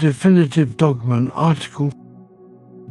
definitive Dogman article.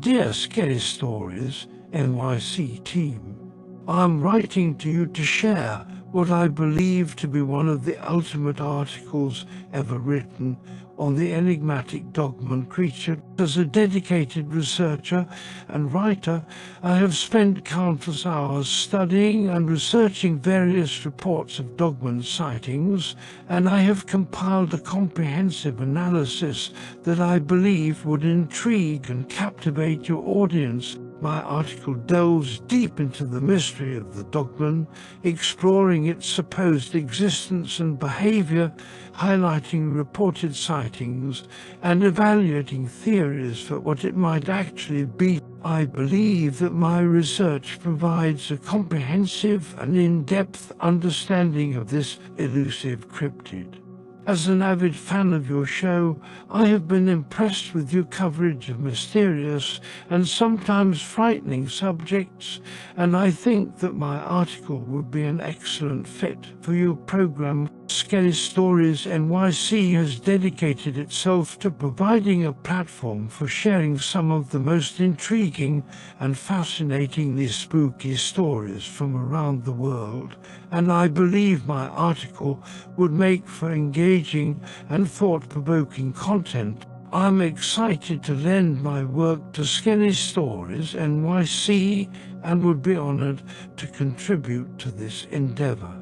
Dear Scary Stories NYC team, I'm writing to you to share what I believe to be one of the ultimate articles ever written on the enigmatic Dogman creature. As a dedicated researcher and writer, I have spent countless hours studying and researching various reports of Dogman sightings, and I have compiled a comprehensive analysis that I believe would intrigue and captivate your audience. My article delves deep into the mystery of the Dogman, exploring its supposed existence and behavior, highlighting reported sightings, and evaluating theories for what it might actually be. I believe that my research provides a comprehensive and in-depth understanding of this elusive cryptid. As an avid fan of your show, I have been impressed with your coverage of mysterious and sometimes frightening subjects, and I think that my article would be an excellent fit for your program. Scary Stories NYC has dedicated itself to providing a platform for sharing some of the most intriguing and fascinatingly spooky stories from around the world, and I believe my article would make for engaging and thought-provoking content. I'm excited to lend my work to Scary Stories NYC and would be honored to contribute to this endeavor.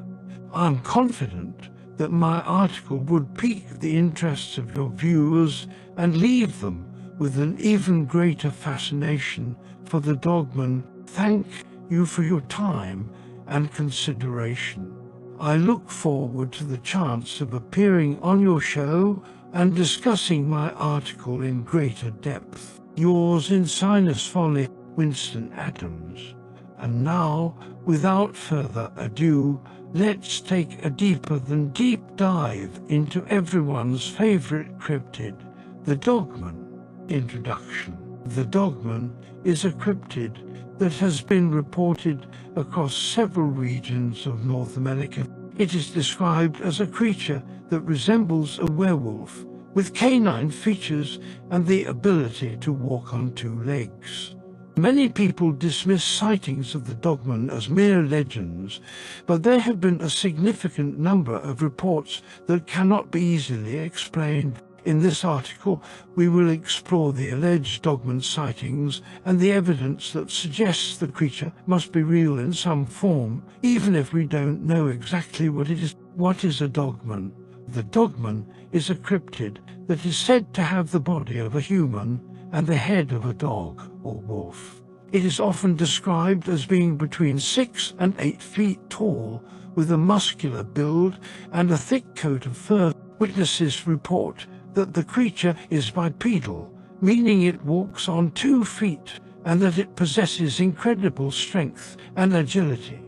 I'm confident that my article would pique the interests of your viewers and leave them with an even greater fascination for the Dogman. Thank you for your time and consideration. I look forward to the chance of appearing on your show and discussing my article in greater depth. Yours in Sinus Folly, Winston Adams. And now, without further ado, let's take a deeper than deep dive into everyone's favorite cryptid, the Dogman. Introduction. The Dogman is a cryptid that has been reported across several regions of North America. It is described as a creature that resembles a werewolf, with canine features and the ability to walk on two legs. Many people dismiss sightings of the Dogman as mere legends, but there have been a significant number of reports that cannot be easily explained. In this article, we will explore the alleged Dogman sightings and the evidence that suggests the creature must be real in some form, even if we don't know exactly what it is. What is a Dogman? The Dogman is a cryptid that is said to have the body of a human and the head of a dog or wolf. It is often described as being between 6 and 8 feet tall, with a muscular build and a thick coat of fur. Witnesses report that the creature is bipedal, meaning it walks on 2 feet, and that it possesses incredible strength and agility.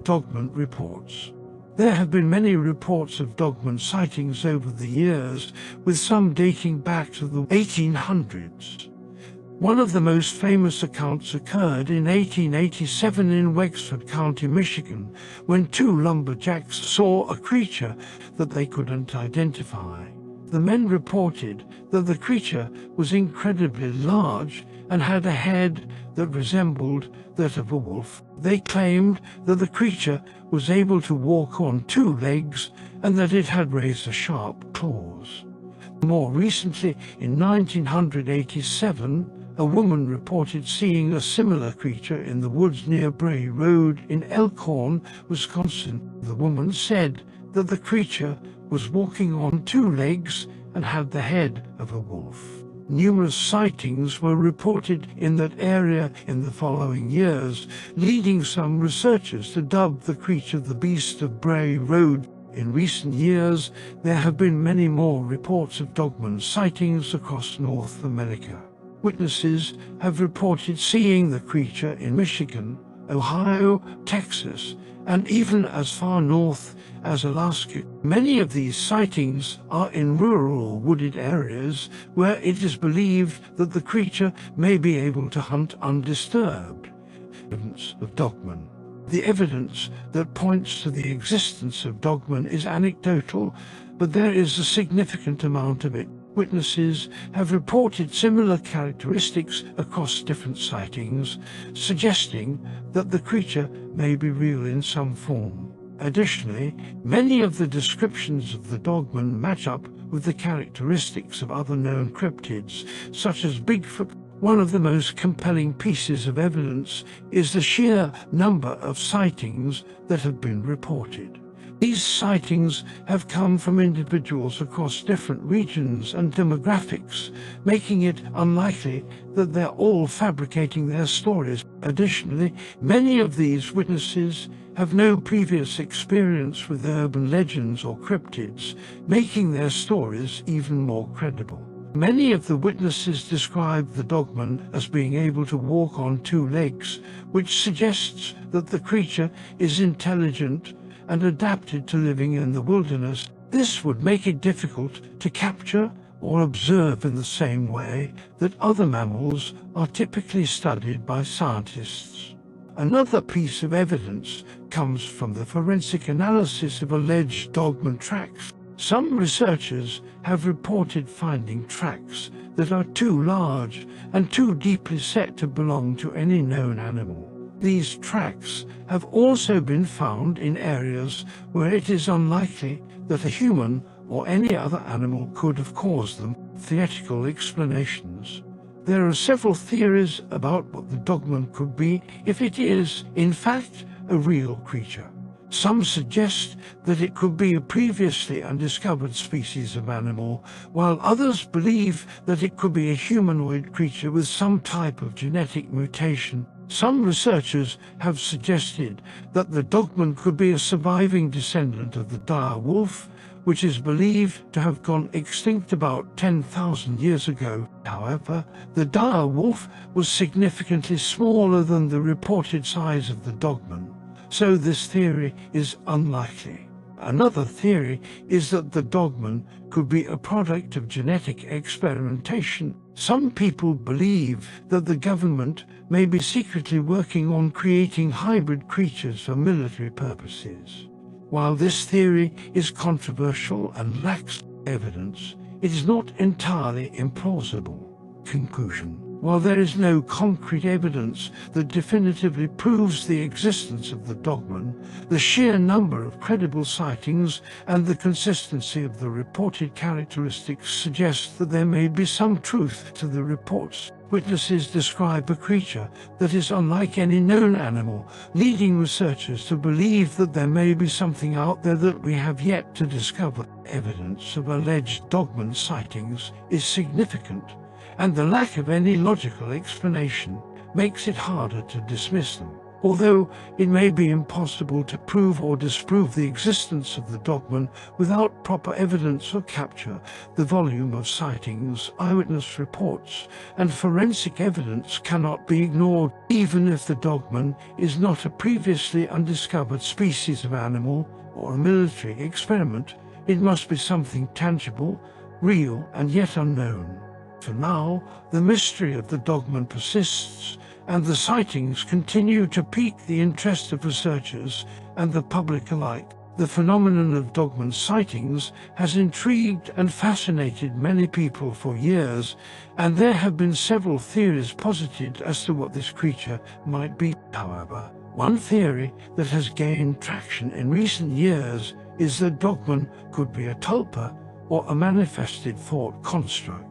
Dogman reports. There have been many reports of Dogman sightings over the years, with some dating back to the 1800s. One of the most famous accounts occurred in 1887 in Wexford County, Michigan, when 2 lumberjacks saw a creature that they couldn't identify. The men reported that the creature was incredibly large and had a head that resembled that of a wolf. They claimed that the creature was able to walk on 2 legs and that it had razor-sharp claws. More recently, in 1987, a woman reported seeing a similar creature in the woods near Bray Road in Elkhorn, Wisconsin. The woman said that the creature was walking on 2 legs and had the head of a wolf. Numerous sightings were reported in that area in the following years, leading some researchers to dub the creature the Beast of Bray Road. In recent years, there have been many more reports of Dogman sightings across North America. Witnesses have reported seeing the creature in Michigan, Ohio, Texas, and even as far north as Alaska. Many of these sightings are in rural or wooded areas where it is believed that the creature may be able to hunt undisturbed. Evidence of Dogman. The evidence that points to the existence of Dogman is anecdotal, but there is a significant amount of it. Witnesses have reported similar characteristics across different sightings, suggesting that the creature may be real in some form. Additionally, many of the descriptions of the Dogman match up with the characteristics of other known cryptids, such as Bigfoot. One of the most compelling pieces of evidence is the sheer number of sightings that have been reported. These sightings have come from individuals across different regions and demographics, making it unlikely that they're all fabricating their stories. Additionally, many of these witnesses have no previous experience with urban legends or cryptids, making their stories even more credible. Many of the witnesses describe the Dogman as being able to walk on two legs, which suggests that the creature is intelligent and adapted to living in the wilderness. This would make it difficult to capture or observe in the same way that other mammals are typically studied by scientists. Another piece of evidence comes from the forensic analysis of alleged Dogman tracks. Some researchers have reported finding tracks that are too large and too deeply set to belong to any known animal. These tracks have also been found in areas where it is unlikely that a human or any other animal could have caused them. Theoretical explanations. There are several theories about what the Dogman could be if it is, in fact, a real creature. Some suggest that it could be a previously undiscovered species of animal, while others believe that it could be a humanoid creature with some type of genetic mutation. Some researchers have suggested that the Dogman could be a surviving descendant of the dire wolf, which is believed to have gone extinct about 10,000 years ago. However, the dire wolf was significantly smaller than the reported size of the Dogman, so this theory is unlikely. Another theory is that the Dogman could be a product of genetic experimentation. Some people believe that the government may be secretly working on creating hybrid creatures for military purposes. While this theory is controversial and lacks evidence, it is not entirely implausible. Conclusion. While there is no concrete evidence that definitively proves the existence of the Dogman, the sheer number of credible sightings and the consistency of the reported characteristics suggest that there may be some truth to the reports. Witnesses describe a creature that is unlike any known animal, leading researchers to believe that there may be something out there that we have yet to discover. Evidence of alleged Dogman sightings is significant, and the lack of any logical explanation makes it harder to dismiss them. Although it may be impossible to prove or disprove the existence of the Dogman without proper evidence or capture, the volume of sightings, eyewitness reports, and forensic evidence cannot be ignored. Even if the Dogman is not a previously undiscovered species of animal or a military experiment, it must be something tangible, real, and yet unknown. For now, the mystery of the Dogman persists, and the sightings continue to pique the interest of researchers and the public alike. The phenomenon of Dogman sightings has intrigued and fascinated many people for years, and there have been several theories posited as to what this creature might be. However, one theory that has gained traction in recent years is that Dogman could be a Tulpa or a manifested thought construct.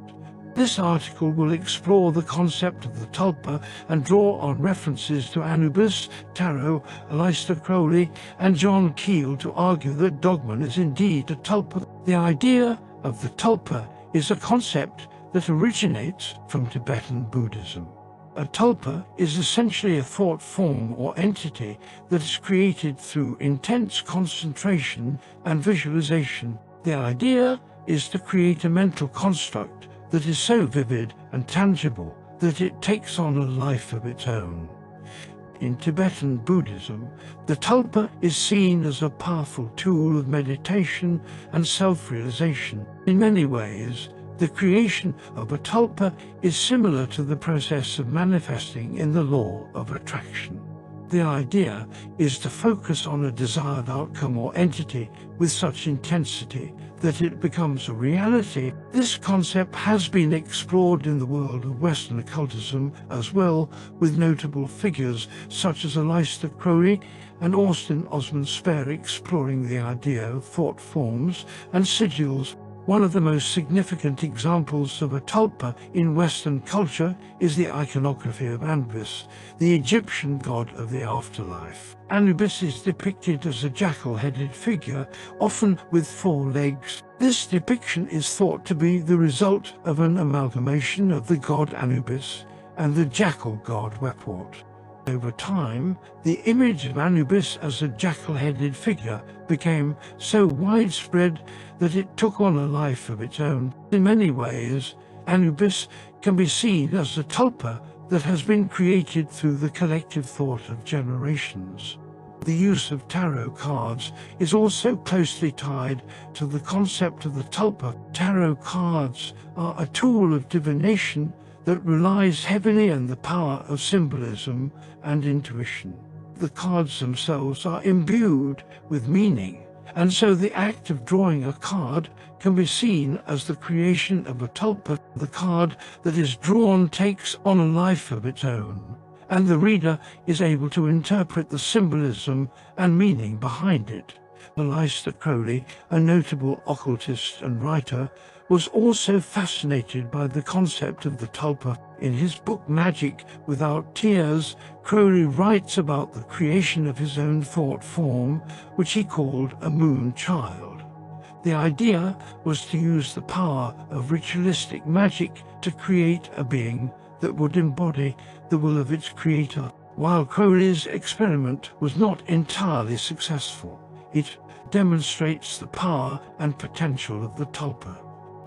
This article will explore the concept of the Tulpa and draw on references to Anubis, Tarot, Aleister Crowley, and John Keel to argue that Dogman is indeed a Tulpa. The idea of the Tulpa is a concept that originates from Tibetan Buddhism. A Tulpa is essentially a thought form or entity that is created through intense concentration and visualization. The idea is to create a mental construct that is so vivid and tangible that it takes on a life of its own. In Tibetan Buddhism, the Tulpa is seen as a powerful tool of meditation and self-realization. In many ways, the creation of a Tulpa is similar to the process of manifesting in the law of attraction. The idea is to focus on a desired outcome or entity with such intensity that it becomes a reality. This concept has been explored in the world of Western occultism as well, with notable figures such as Aleister Crowley and Austin Osman Spare exploring the idea of thought forms and sigils. One of the most significant examples of a tulpa in Western culture is the iconography of Anubis, the Egyptian god of the afterlife. Anubis is depicted as a jackal-headed figure, often with 4 legs. This depiction is thought to be the result of an amalgamation of the god Anubis and the jackal god Werewolf. Over time, the image of Anubis as a jackal-headed figure became so widespread that it took on a life of its own. In many ways, Anubis can be seen as a tulpa that has been created through the collective thought of generations. The use of tarot cards is also closely tied to the concept of the tulpa. Tarot cards are a tool of divination that relies heavily on the power of symbolism and intuition. The cards themselves are imbued with meaning, and so the act of drawing a card can be seen as the creation of a tulpa. The card that is drawn takes on a life of its own, and the reader is able to interpret the symbolism and meaning behind it. Aleister Crowley, a notable occultist and writer, was also fascinated by the concept of the tulpa. In his book Magic Without Tears, Crowley writes about the creation of his own thought form, which he called a moon child. The idea was to use the power of ritualistic magic to create a being that would embody the will of its creator. While Crowley's experiment was not entirely successful, it demonstrates the power and potential of the tulpa.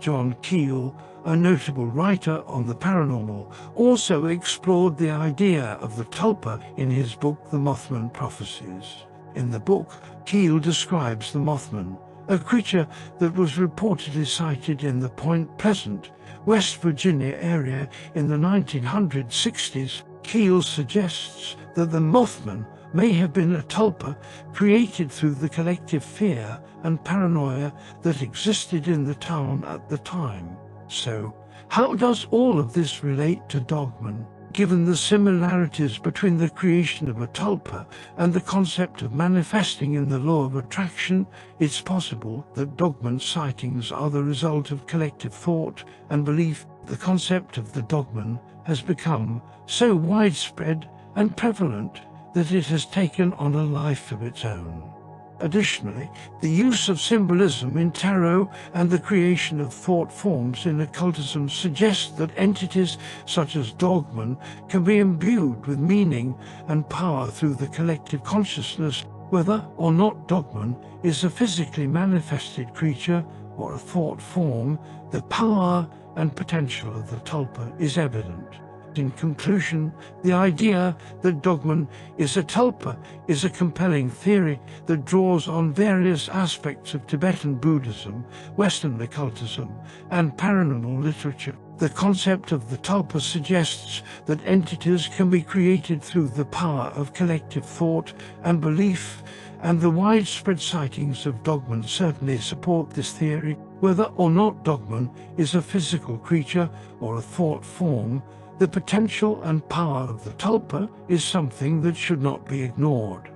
John Keel, a notable writer on the paranormal, also explored the idea of the tulpa in his book The Mothman Prophecies. In the book, Keel describes the Mothman, a creature that was reportedly sighted in the Point Pleasant, West Virginia area in the 1960s. Keel suggests that the Mothman may have been a tulpa created through the collective fear and paranoia that existed in the town at the time. So, how does all of this relate to Dogman? Given the similarities between the creation of a tulpa and the concept of manifesting in the law of attraction, it's possible that Dogman sightings are the result of collective thought and belief. The concept of the Dogman has become so widespread and prevalent that it has taken on a life of its own. Additionally, the use of symbolism in tarot and the creation of thought forms in occultism suggests that entities such as Dogman can be imbued with meaning and power through the collective consciousness. Whether or not Dogman is a physically manifested creature or a thought form, the power and potential of the tulpa is evident. In conclusion, the idea that Dogman is a tulpa is a compelling theory that draws on various aspects of Tibetan Buddhism, Western occultism, and paranormal literature. The concept of the tulpa suggests that entities can be created through the power of collective thought and belief, and the widespread sightings of Dogman certainly support this theory. Whether or not Dogman is a physical creature or a thought form, the potential and power of the tulpa is something that should not be ignored.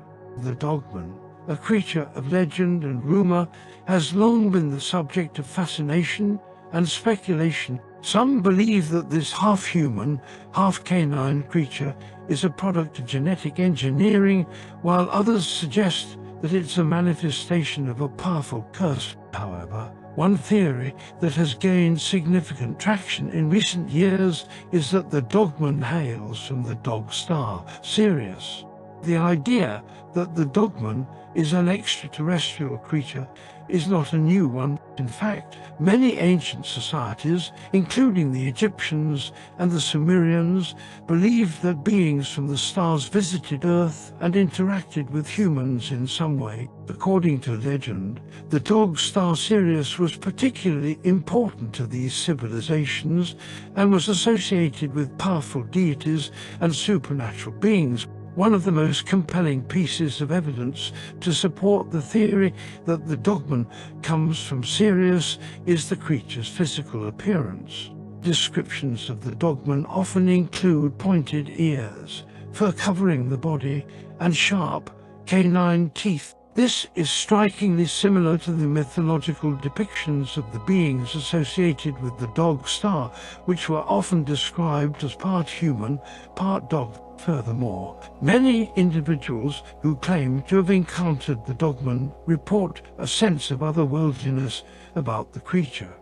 The Dogman, a creature of legend and rumor, has long been the subject of fascination and speculation. Some believe that this half-human, half-canine creature is a product of genetic engineering, while others suggest that it's a manifestation of a powerful curse. However, one theory that has gained significant traction in recent years is that the Dogman hails from the dog star, Sirius. The idea that the Dogman is an extraterrestrial creature is not a new one. In fact, many ancient societies, including the Egyptians and the Sumerians, believed that beings from the stars visited Earth and interacted with humans in some way. According to legend, the dog star Sirius was particularly important to these civilizations and was associated with powerful deities and supernatural beings. One of the most compelling pieces of evidence to support the theory that the Dogman comes from Sirius is the creature's physical appearance. Descriptions of the Dogman often include pointed ears, fur covering the body, and sharp, canine teeth. This is strikingly similar to the mythological depictions of the beings associated with the dog star, which were often described as part human, part dog. Furthermore, many individuals who claim to have encountered the Dogman report a sense of otherworldliness about the creature.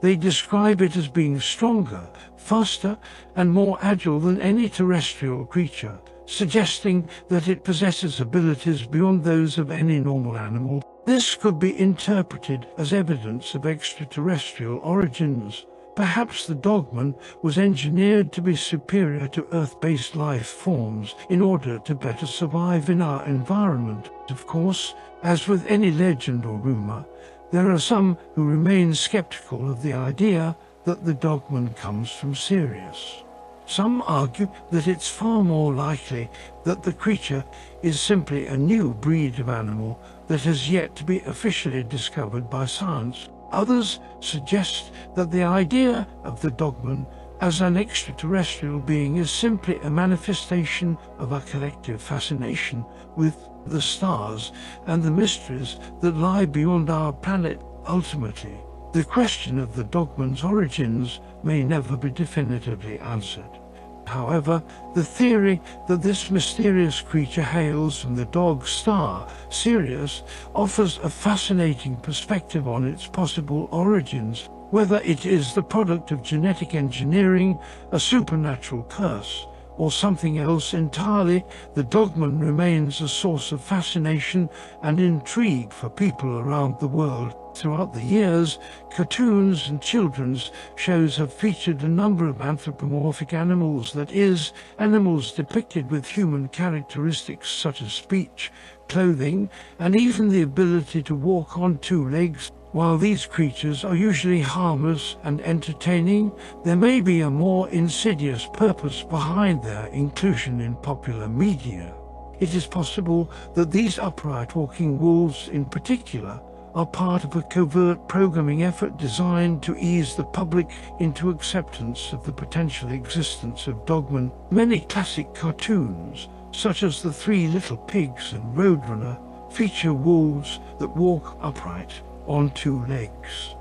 They describe it as being stronger, faster, and more agile than any terrestrial creature, suggesting that it possesses abilities beyond those of any normal animal. This could be interpreted as evidence of extraterrestrial origins. Perhaps the Dogman was engineered to be superior to Earth-based life forms in order to better survive in our environment. Of course, as with any legend or rumor, there are some who remain skeptical of the idea that the Dogman comes from Sirius. Some argue that it's far more likely that the creature is simply a new breed of animal that has yet to be officially discovered by science. Others suggest that the idea of the Dogman as an extraterrestrial being is simply a manifestation of our collective fascination with the stars and the mysteries that lie beyond our planet. Ultimately, the question of the Dogman's origins may never be definitively answered. However, the theory that this mysterious creature hails from the dog star, Sirius, offers a fascinating perspective on its possible origins. Whether it is the product of genetic engineering, a supernatural curse, or something else entirely, the Dogman remains a source of fascination and intrigue for people around the world. Throughout the years, cartoons and children's shows have featured a number of anthropomorphic animals, that is, animals depicted with human characteristics such as speech, clothing, and even the ability to walk on two legs. While these creatures are usually harmless and entertaining, there may be a more insidious purpose behind their inclusion in popular media. It is possible that these upright walking wolves in particular are part of a covert programming effort designed to ease the public into acceptance of the potential existence of Dogmen. Many classic cartoons, such as The Three Little Pigs and Roadrunner, feature wolves that walk upright on two legs.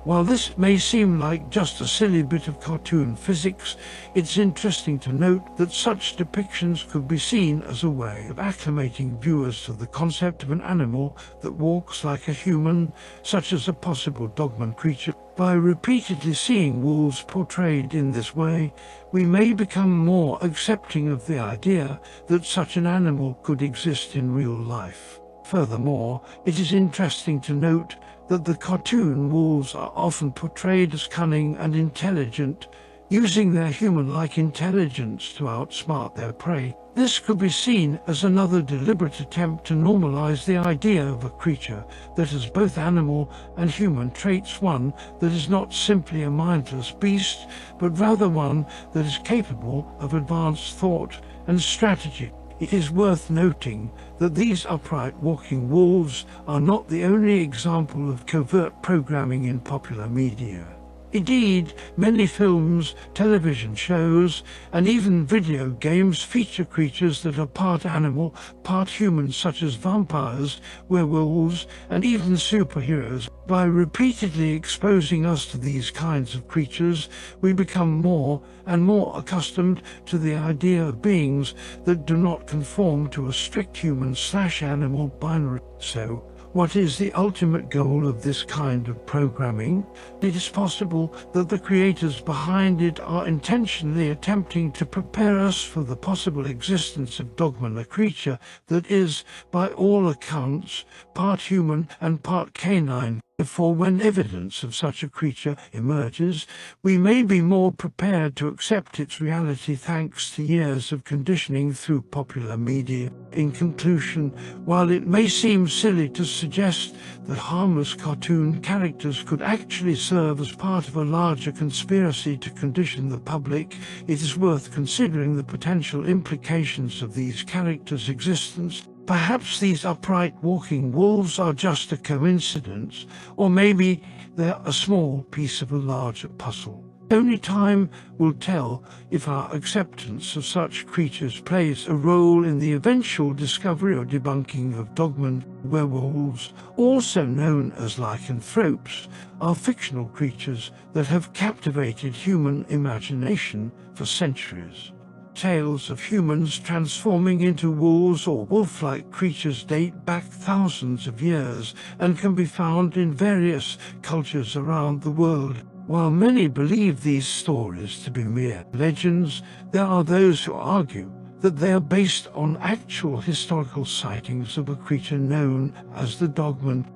While this may seem like just a silly bit of cartoon physics, it's interesting to note that such depictions could be seen as a way of acclimating viewers to the concept of an animal that walks like a human, such as a possible Dogman creature. By repeatedly seeing wolves portrayed in this way, we may become more accepting of the idea that such an animal could exist in real life. Furthermore, it is interesting to note that the cartoon wolves are often portrayed as cunning and intelligent, using their human-like intelligence to outsmart their prey. This could be seen as another deliberate attempt to normalize the idea of a creature that has both animal and human traits, one that is not simply a mindless beast, but rather one that is capable of advanced thought and strategy. It is worth noting that these upright walking wolves are not the only example of covert programming in popular media. Indeed, many films, television shows, and even video games feature creatures that are part animal, part human, such as vampires, werewolves, and even superheroes. By repeatedly exposing us to these kinds of creatures, we become more and more accustomed to the idea of beings that do not conform to a strict human/animal binary. So, what is the ultimate goal of this kind of programming? It is possible that the creators behind it are intentionally attempting to prepare us for the possible existence of Dogman, a creature that is, by all accounts, part human and part canine. Therefore, when evidence of such a creature emerges, we may be more prepared to accept its reality thanks to years of conditioning through popular media. In conclusion, while it may seem silly to suggest that harmless cartoon characters could actually serve as part of a larger conspiracy to condition the public, it is worth considering the potential implications of these characters' existence. Perhaps these upright walking wolves are just a coincidence, or maybe they're a small piece of a larger puzzle. Only time will tell if our acceptance of such creatures plays a role in the eventual discovery or debunking of Dogman. Werewolves, also known as lycanthropes, are fictional creatures that have captivated human imagination for centuries. Tales of humans transforming into wolves or wolf-like creatures date back thousands of years and can be found in various cultures around the world. While many believe these stories to be mere legends, there are those who argue that they are based on actual historical sightings of a creature known as the Dogman.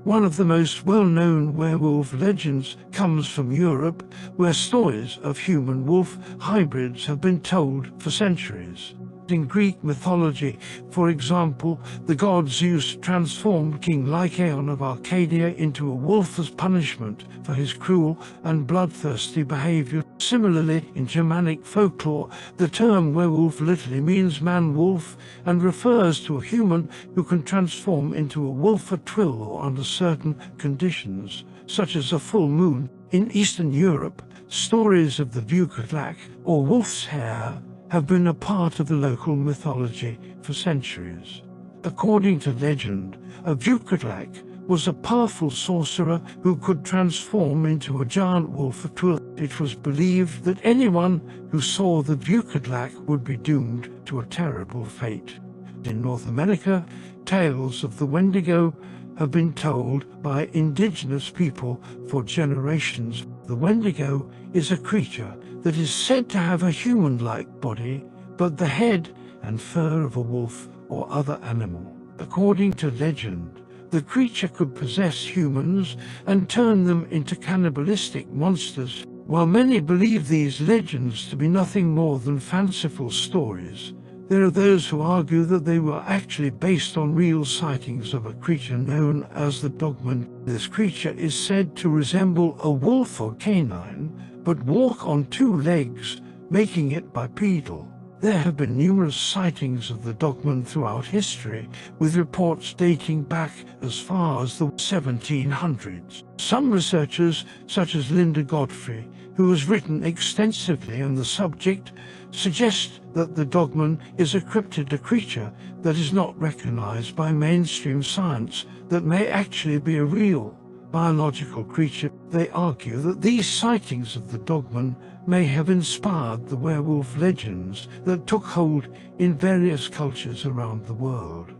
One of the most well-known werewolf legends comes from Europe, where stories of human-wolf hybrids have been told for centuries. In Greek mythology, for example, the god Zeus transformed King Lycaon of Arcadia into a wolf as punishment for his cruel and bloodthirsty behavior. Similarly, in Germanic folklore, the term werewolf literally means man-wolf and refers to a human who can transform into a wolf at will or under certain conditions, such as a full moon. In Eastern Europe, stories of the Vukodlak, or wolf's hair, have been a part of the local mythology for centuries. According to legend, a Vukodlak was a powerful sorcerer who could transform into a giant wolf at will. It was believed that anyone who saw the Vukodlak would be doomed to a terrible fate. In North America, tales of the Wendigo have been told by indigenous people for generations. The Wendigo is a creature that is said to have a human-like body, but the head and fur of a wolf or other animal. According to legend, the creature could possess humans and turn them into cannibalistic monsters. While many believe these legends to be nothing more than fanciful stories, there are those who argue that they were actually based on real sightings of a creature known as the Dogman. This creature is said to resemble a wolf or canine, but walk on two legs, making it bipedal. There have been numerous sightings of the Dogman throughout history, with reports dating back as far as the 1700s. Some researchers, such as Linda Godfrey, who has written extensively on the subject, suggest that the Dogman is a cryptid, a creature that is not recognized by mainstream science, that may actually be a real biological creature. They argue that these sightings of the Dogman may have inspired the werewolf legends that took hold in various cultures around the world.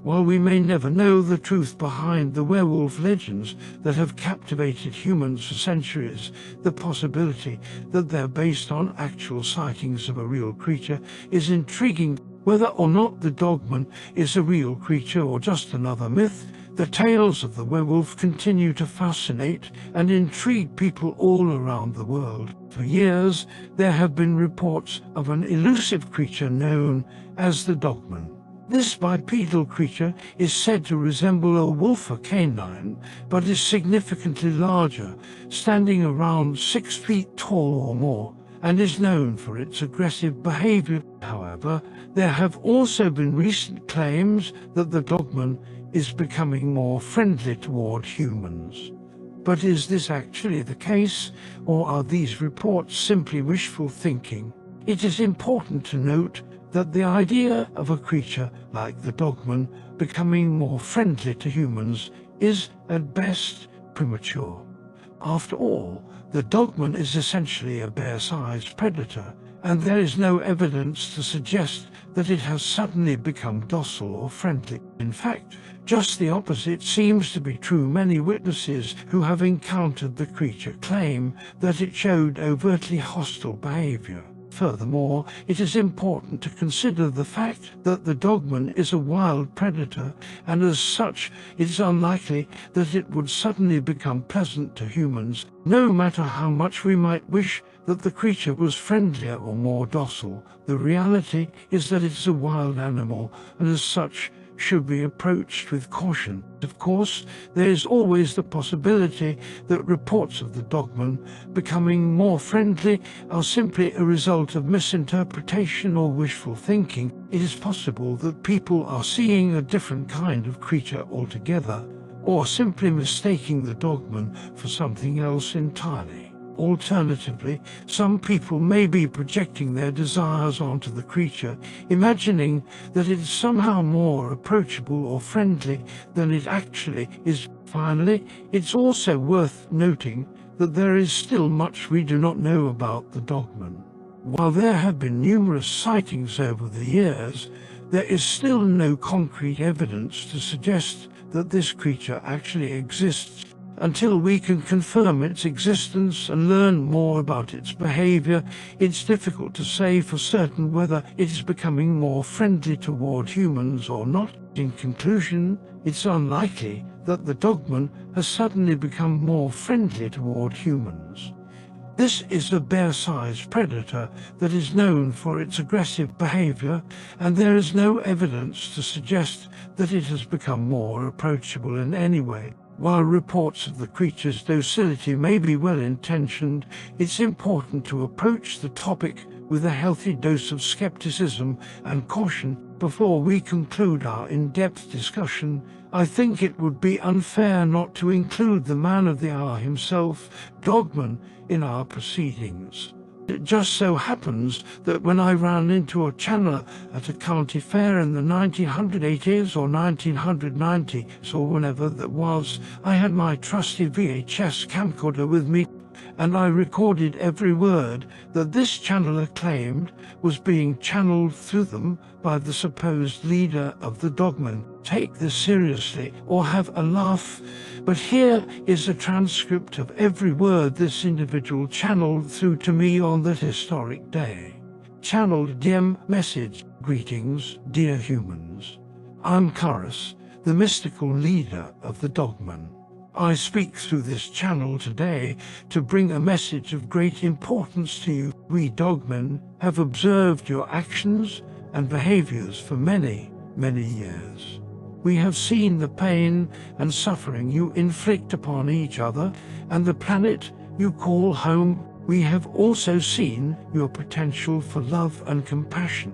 While we may never know the truth behind the werewolf legends that have captivated humans for centuries, the possibility that they're based on actual sightings of a real creature is intriguing. Whether or not the Dogman is a real creature or just another myth, the tales of the werewolf continue to fascinate and intrigue people all around the world. For years, there have been reports of an elusive creature known as the Dogman. This bipedal creature is said to resemble a wolf or canine, but is significantly larger, standing around 6 feet tall or more, and is known for its aggressive behavior. However, there have also been recent claims that the Dogman is becoming more friendly toward humans. But is this actually the case, or are these reports simply wishful thinking? It is important to note that the idea of a creature like the Dogman becoming more friendly to humans is, at best, premature. After all, the Dogman is essentially a bear-sized predator, and there is no evidence to suggest that it has suddenly become docile or friendly. In fact, just the opposite seems to be true. Many witnesses who have encountered the creature claim that it showed overtly hostile behavior. Furthermore, it is important to consider the fact that the Dogman is a wild predator, and as such, it is unlikely that it would suddenly become pleasant to humans, no matter how much we might wish that the creature was friendlier or more docile. The reality is that it is a wild animal, and as such, should be approached with caution. Of course, there is always the possibility that reports of the Dogman becoming more friendly are simply a result of misinterpretation or wishful thinking. It is possible that people are seeing a different kind of creature altogether, or simply mistaking the Dogman for something else entirely. Alternatively, some people may be projecting their desires onto the creature, imagining that it is somehow more approachable or friendly than it actually is. Finally, it's also worth noting that there is still much we do not know about the Dogman. While there have been numerous sightings over the years, there is still no concrete evidence to suggest that this creature actually exists. Until we can confirm its existence and learn more about its behavior, it's difficult to say for certain whether it is becoming more friendly toward humans or not. In conclusion, it's unlikely that the Dogman has suddenly become more friendly toward humans. This is a bear-sized predator that is known for its aggressive behavior, and there is no evidence to suggest that it has become more approachable in any way. While reports of the creature's docility may be well-intentioned, it's important to approach the topic with a healthy dose of skepticism and caution before we conclude our in-depth discussion. I think it would be unfair not to include the man of the hour himself, Dogman, in our proceedings. It just so happens that when I ran into a channeler at a county fair in the 1980s or 1990s or whenever that was, I had my trusty VHS camcorder with me, and I recorded every word that this channeler claimed was being channeled through them by the supposed leader of the Dogmen. Take this seriously or have a laugh, but here is a transcript of every word this individual channeled through to me on that historic day. Channeled DM message: greetings, dear humans. I'm Chorus, the mystical leader of the Dogmen. I speak through this channel today to bring a message of great importance to you. We Dogmen have observed your actions and behaviors for many, many years. We have seen the pain and suffering you inflict upon each other and the planet you call home. We have also seen your potential for love and compassion,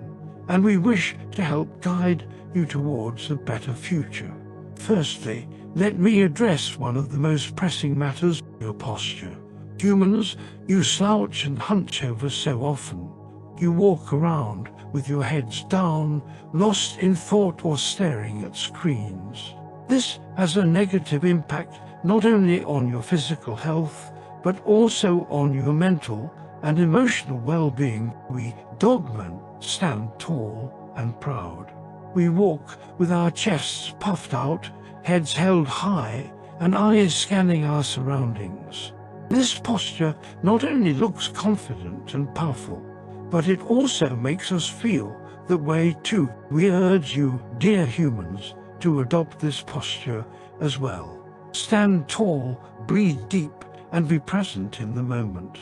and we wish to help guide you towards a better future. Firstly, let me address one of the most pressing matters: your posture. Humans, you slouch and hunch over so often. You walk around with your heads down, lost in thought or staring at screens. This has a negative impact not only on your physical health, but also on your mental and emotional well-being. We Dogmen stand tall and proud. We walk with our chests puffed out, heads held high, and eyes scanning our surroundings. This posture not only looks confident and powerful, but it also makes us feel that way too. We urge you, dear humans, to adopt this posture as well. Stand tall, breathe deep, and be present in the moment.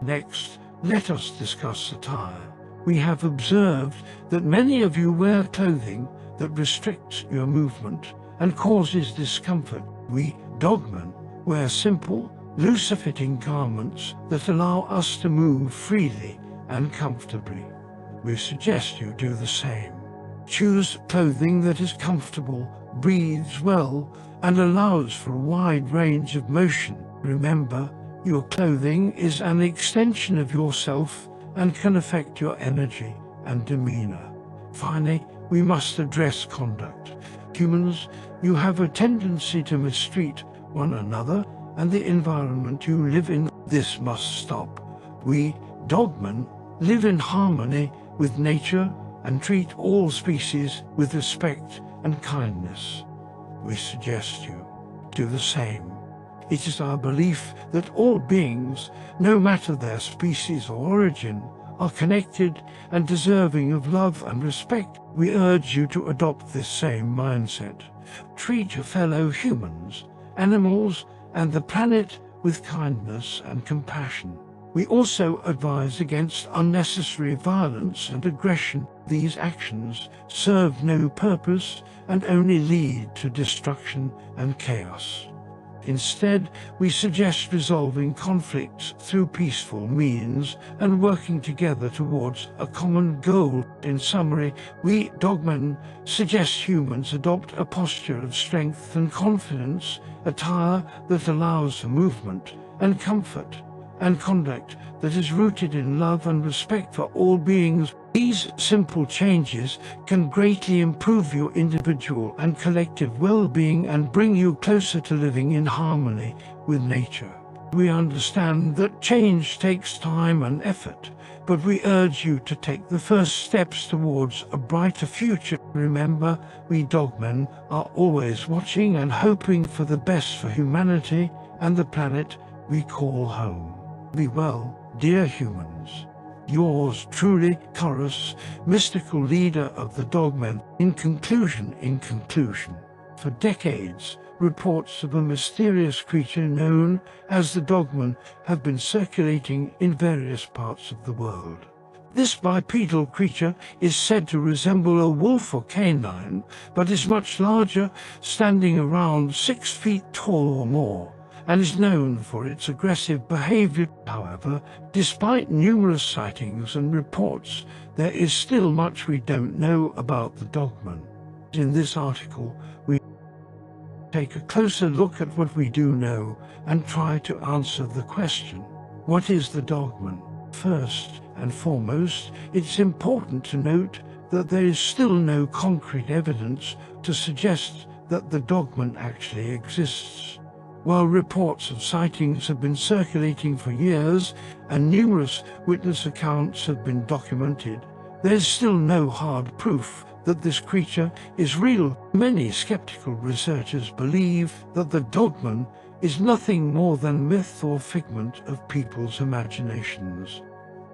Next, let us discuss attire. We have observed that many of you wear clothing that restricts your movement and causes discomfort. We Dogmen wear simple, loose-fitting garments that allow us to move freely and comfortably. We suggest you do the same. Choose clothing that is comfortable, breathes well, and allows for a wide range of motion. Remember, your clothing is an extension of yourself and can affect your energy and demeanor. Finally, we must address conduct. Humans, you have a tendency to mistreat one another and the environment you live in. This must stop. We Dogmen live in harmony with nature and treat all species with respect and kindness. We suggest you do the same. It is our belief that all beings, no matter their species or origin, are connected and deserving of love and respect. We urge you to adopt this same mindset. Treat your fellow humans, animals, and the planet with kindness and compassion. We also advise against unnecessary violence and aggression. These actions serve no purpose and only lead to destruction and chaos. Instead, we suggest resolving conflicts through peaceful means and working together towards a common goal. In summary, we Dogmen suggest humans adopt a posture of strength and confidence, attire that allows for movement and comfort, and conduct that is rooted in love and respect for all beings. These simple changes can greatly improve your individual and collective well-being and bring you closer to living in harmony with nature. We understand that change takes time and effort, but we urge you to take the first steps towards a brighter future. Remember, we Dogmen are always watching and hoping for the best for humanity and the planet we call home. Be well, dear humans. Yours truly, Chorus, mystical leader of the Dogmen. In conclusion, for decades, reports of a mysterious creature known as the Dogman have been circulating in various parts of the world. This bipedal creature is said to resemble a wolf or canine, but is much larger, standing around 6 feet tall or more, and is known for its aggressive behavior. However, despite numerous sightings and reports, there is still much we don't know about the Dogman. In this article, we take a closer look at what we do know and try to answer the question, what is the Dogman? First and foremost, it's important to note that there is still no concrete evidence to suggest that the Dogman actually exists. While reports of sightings have been circulating for years and numerous witness accounts have been documented, there's still no hard proof that this creature is real. Many skeptical researchers believe that the Dogman is nothing more than myth or figment of people's imaginations.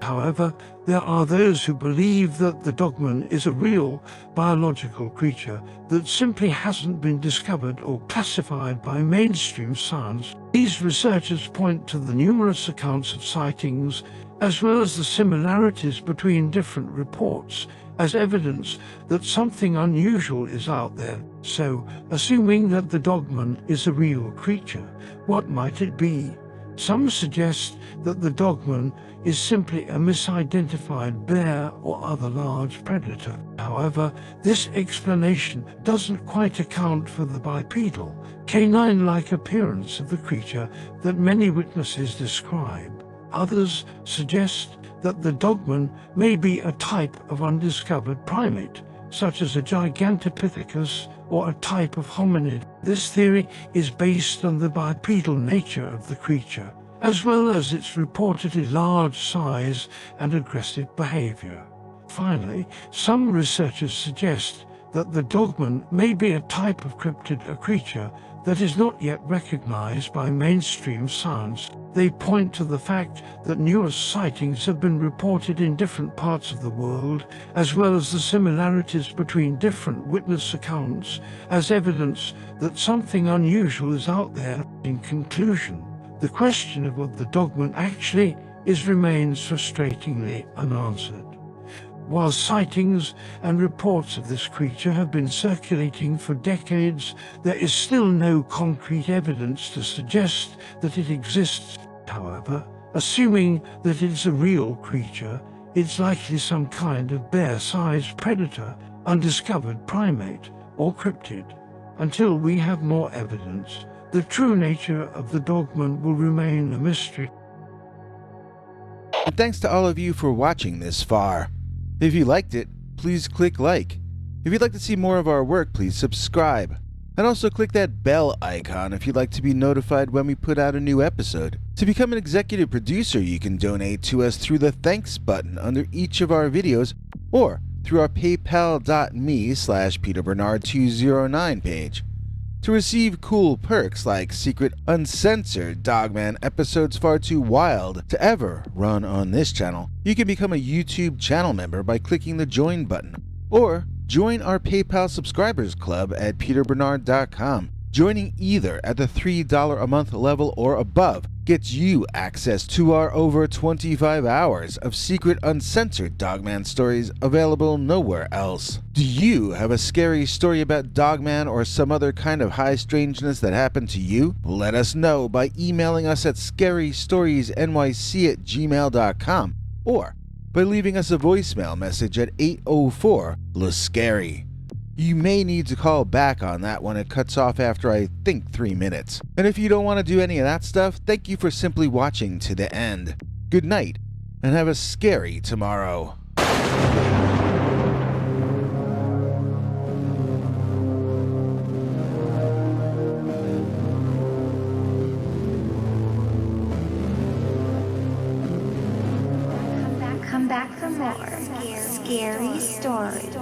However, there are those who believe that the Dogman is a real biological creature that simply hasn't been discovered or classified by mainstream science. These researchers point to the numerous accounts of sightings, as well as the similarities between different reports, as evidence that something unusual is out there. So, assuming that the Dogman is a real creature, what might it be? Some suggest that the Dogman is simply a misidentified bear or other large predator. However, this explanation doesn't quite account for the bipedal, canine-like appearance of the creature that many witnesses describe. Others suggest that the Dogman may be a type of undiscovered primate, such as a Gigantopithecus or a type of hominid. This theory is based on the bipedal nature of the creature, as well as its reportedly large size and aggressive behavior. Finally, some researchers suggest that the Dogman may be a type of cryptid, a creature that is not yet recognized by mainstream science. They point to the fact that numerous sightings have been reported in different parts of the world, as well as the similarities between different witness accounts, as evidence that something unusual is out there. In conclusion, the question of what the Dogman actually is remains frustratingly unanswered. While sightings and reports of this creature have been circulating for decades, there is still no concrete evidence to suggest that it exists. However, assuming that it's a real creature, it's likely some kind of bear-sized predator, undiscovered primate, or cryptid. Until we have more evidence, the true nature of the Dogman will remain a mystery. And thanks to all of you for watching this far. If you liked it, please click like. If you'd like to see more of our work, please subscribe. And also click that bell icon if you'd like to be notified when we put out a new episode. To become an executive producer, you can donate to us through the thanks button under each of our videos or through our paypal.me/PeterBernard209 page. To receive cool perks like secret uncensored Dogman episodes far too wild to ever run on this channel, you can become a YouTube channel member by clicking the join button. Or join our PayPal subscribers club at peterbernard.com. Joining either at the $3 a month level or above gets you access to our over 25 hours of secret uncensored Dogman stories available nowhere else. Do you have a scary story about Dogman or some other kind of high strangeness that happened to you? Let us know by emailing us at scarystoriesnyc@gmail.com or by leaving us a voicemail message at 804-LA-SCARY. You may need to call back on that one. It cuts off after I think 3 minutes. And if you don't want to do any of that stuff, thank you for simply watching to the end. Good night, and have a scary tomorrow. Come back for more scary stories.